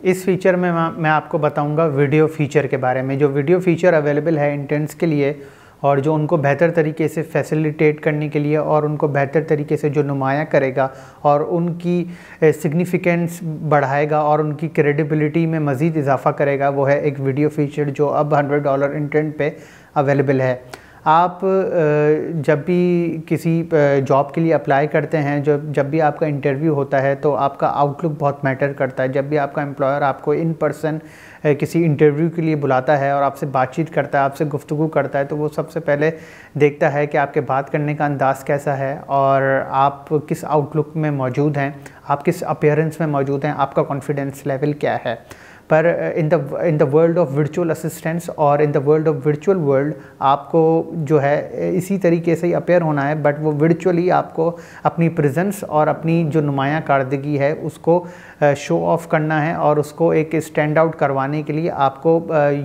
इस फीचर में मैं आपको बताऊंगा वीडियो फीचर के बारे में। जो वीडियो फीचर अवेलेबल है इंटर्न्स के लिए और जो उनको बेहतर तरीके से फैसिलिटेट करने के लिए और उनको बेहतर तरीके से जो नुमाया करेगा और उनकी सिग्निफिकेंस बढ़ाएगा और उनकी क्रेडिबिलिटी में मज़ीद इजाफा करेगा, वो है एक वीडियो फीचर जो अब $100 इंटर्न पे अवेलेबल है। आप जब भी किसी जॉब के लिए अप्लाई करते हैं, जब भी आपका इंटरव्यू होता है तो आपका आउटलुक बहुत मैटर करता है। जब भी आपका एम्प्लॉयर आपको इन पर्सन किसी इंटरव्यू के लिए बुलाता है और आपसे बातचीत करता है, आपसे गुफ्तगू करता है, तो वो सबसे पहले देखता है कि आपके बात करने का अंदाज़ कैसा है और आप किस आउटलुक में मौजूद हैं, आप किस अपीयरेंस में मौजूद हैं, आपका कॉन्फिडेंस लेवल क्या है। पर in the world of virtual assistants और in the world of virtual world आपको जो है इसी तरीके से ही अपेयर होना है, बट वो वर्चुअली आपको अपनी प्रेजेंस और अपनी जो नुमाया कारदगी है उसको शो ऑफ करना है और उसको एक स्टैंड आउट करवाने के लिए आपको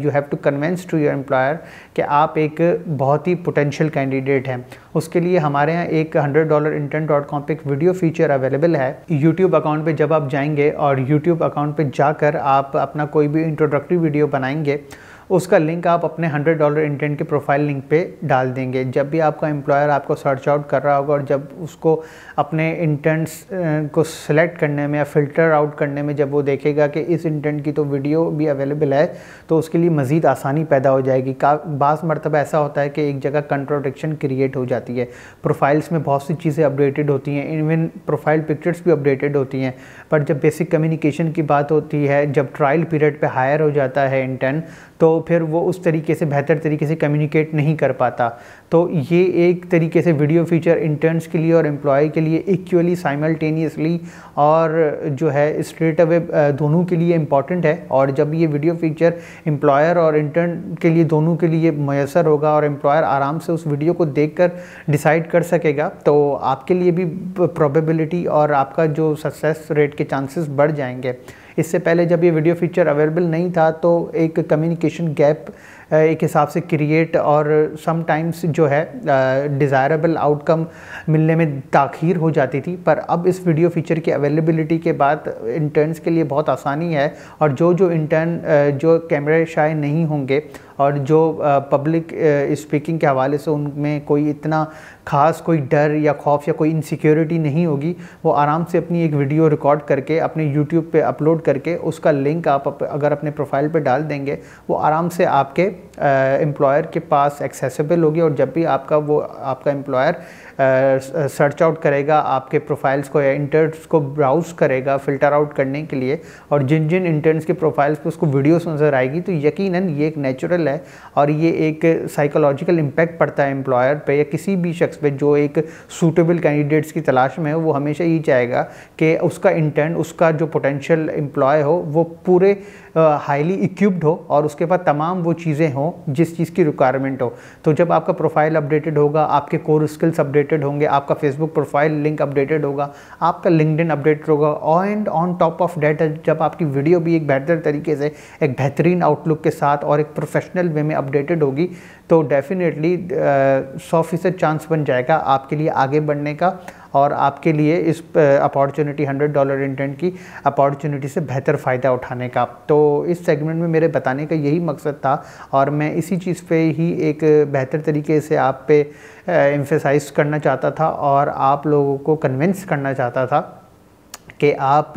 you have to convince to your employer कि आप एक बहुत ही पोटेंशियल कैंडिडेट हैं। उसके लिए हमारे यहाँ एक $100intern.com पे एक वीडियो फीचर अवेलेबल है। यूट्यूब अकाउंट पे जब आप जाएंगे और यूट्यूब अकाउंट पे जाकर आप अपना कोई भी इंट्रोडक्टरी वीडियो बनाएंगे, उसका लिंक आप अपने $100 इंटर्न के प्रोफाइल लिंक पे डाल देंगे। जब भी आपका एम्प्लॉयर आपको सर्च आउट कर रहा होगा और जब उसको अपने इंटर्न्स को सिलेक्ट करने में या फ़िल्टर आउट करने में जब वो देखेगा कि इस इंटर्न की तो वीडियो भी अवेलेबल है, तो उसके लिए मज़ीद आसानी पैदा हो जाएगी। बाज़ मरतबा ऐसा होता है कि एक जगह कंट्रोडिक्शन क्रिएट हो जाती है। प्रोफाइल्स में बहुत सी चीज़ें अपडेटेड होती हैं, इवन प्रोफाइल पिक्चर्स भी अपडेटेड होती हैं, पर जब बेसिक कम्युनिकेशन की बात होती है, जब ट्रायल पीरियड पे हायर हो जाता है इंटर्न, तो फिर वो उस तरीके से बेहतर तरीके से कम्युनिकेट नहीं कर पाता। तो ये एक तरीके से वीडियो फीचर इंटर्न्स के लिए और एम्प्लॉय के लिए इक्वली साइमल्टेनियसली और जो है स्ट्रेट अवे दोनों के लिए इम्पॉर्टेंट है। और जब ये वीडियो फीचर एम्प्लॉयर और इंटर्न के लिए दोनों के लिए मैसर होगा और एम्प्लॉयर आराम से उस वीडियो को देखकर डिसाइड कर सकेगा, तो आपके लिए भी प्रोबेबिलिटी और आपका जो सक्सेस रेट के चांसेस बढ़ जाएंगे। इससे पहले जब ये वीडियो फीचर अवेलेबल नहीं था तो एक कम्युनिकेशन गैप एक हिसाब से क्रिएट और समटाइम्स जो है डिज़ायरेबल आउटकम मिलने में ताख़ीर हो जाती थी। पर अब इस वीडियो फीचर की अवेलेबिलिटी के बाद इंटर्न्स के लिए बहुत आसानी है और जो इंटर्न जो कैमरे शाय नहीं होंगे और जो पब्लिक स्पीकिंग के हवाले से उनमें कोई इतना ख़ास कोई डर या खौफ या कोई इनसिक्योरिटी नहीं होगी, वो आराम से अपनी एक वीडियो रिकॉर्ड करके अपने यूट्यूब पे अपलोड करके उसका लिंक आप अगर अपने प्रोफाइल पे डाल देंगे, वो आराम से आपके एम्प्लॉयर के पास एक्सेसिबल होगी। और जब भी आपका एम्प्लॉयर सर्च आउट करेगा आपके प्रोफाइल्स को या इंटर्न्स को ब्राउज़ करेगा फ़िल्टर आउट करने के लिए, और जिन जिन इंटर्न्स के प्रोफाइल्स पे उसको वीडियोस नज़र आएगी, तो यकीनन ये एक नेचुरल है और ये एक साइकोलॉजिकल इम्पैक्ट पड़ता है एम्प्लॉयर पे या किसी भी शख्स पे जो एक सूटेबल कैंडिडेट्स की तलाश में हो। वो हमेशा यही चाहेगा कि उसका इंटर्न, उसका जो पोटेंशियल एम्प्लॉय हो, वो पूरे हाईली इक्विप्ड हो और उसके पास तमाम वो चीज़ें हों जिस चीज़ की रिक्वायरमेंट हो। तो जब आपका प्रोफाइल अपडेटेड होगा, आपके कोर स्किल्स अपडेटेड होंगे, आपका फेसबुक प्रोफाइल लिंक अपडेटेड होगा, आपका लिंक्डइन अपडेटेड होगा, and on top of date जब आपकी वीडियो भी एक बेहतर तरीके से एक बेहतरीन आउटलुक के साथ और एक प्रोफेशनल वे में अपडेटेड होगी, तो डेफिनेटली 100% चांस बन जाएगा आपके लिए आगे बढ़ने का और आपके लिए इस अपॉर्चुनिटी $100 इंटर्न की अपॉर्चुनिटी से बेहतर फ़ायदा उठाने का। तो इस सेगमेंट में मेरे बताने का यही मकसद था और मैं इसी चीज़ पे ही एक बेहतर तरीके से आप पे एम्फेसाइज करना चाहता था और आप लोगों को कन्विंस करना चाहता था कि आप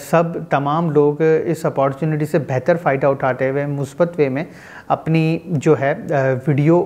सब तमाम लोग इस अपॉर्चुनिटी से बेहतर फ़ायदा उठाते हुए मुस्बत वे में अपनी जो है वीडियो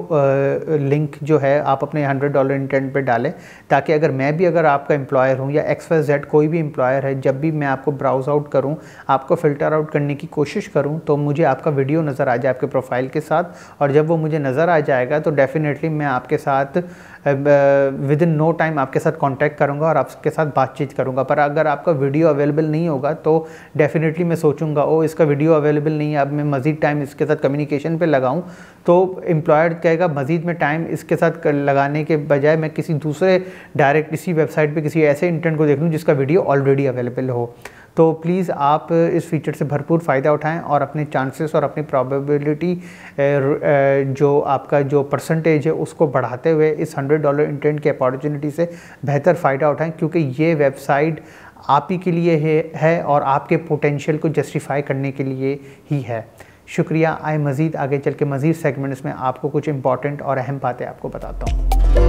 लिंक जो है आप अपने $100 इंटर्न पे डालें, ताकि अगर आपका एम्प्लॉयर हूँ या XYZ कोई भी एम्प्लॉयर है, जब भी मैं आपको ब्राउज़ आउट करूँ, आपको फ़िल्टर आउट करने की कोशिश करूँ, तो मुझे आपका वीडियो नज़र आ जाए आपके प्रोफाइल के साथ। और जब वो मुझे नज़र आ जाएगा तो डेफ़िनेटली मैं आपके साथ विद इन नो टाइम आपके साथ कांटेक्ट करूंगा और आपके साथ बातचीत करूंगा। पर अगर आपका वीडियो अवेलेबल नहीं होगा तो डेफिनेटली मैं सोचूंगा इसका वीडियो अवेलेबल नहीं है, अब मैं मज़ीद टाइम इसके साथ कम्युनिकेशन पे लगाऊं, तो एम्प्लॉयर कहेगा मज़ीद में टाइम इसके साथ लगाने के बजाय मैं किसी दूसरे डायरेक्ट इसी वेबसाइट पे किसी ऐसे इंटर्न को देख लूँ जिसका वीडियो ऑलरेडी अवेलेबल हो। तो प्लीज़ आप इस फीचर से भरपूर फ़ायदा उठाएं और अपने चांसेस और अपनी प्रोबेबिलिटी जो आपका जो परसेंटेज है उसको बढ़ाते हुए इस $100 इंटर्न की अपॉर्चुनिटी से बेहतर फ़ायदा उठाएं, क्योंकि ये वेबसाइट आप ही के लिए है और आपके पोटेंशियल को जस्टिफाई करने के लिए ही है। शुक्रिया। आए मज़ीद आगे चल के मज़ीद सेगमेंट्स में आपको कुछ इंपॉर्टेंट और अहम बातें आपको बताता हूँ।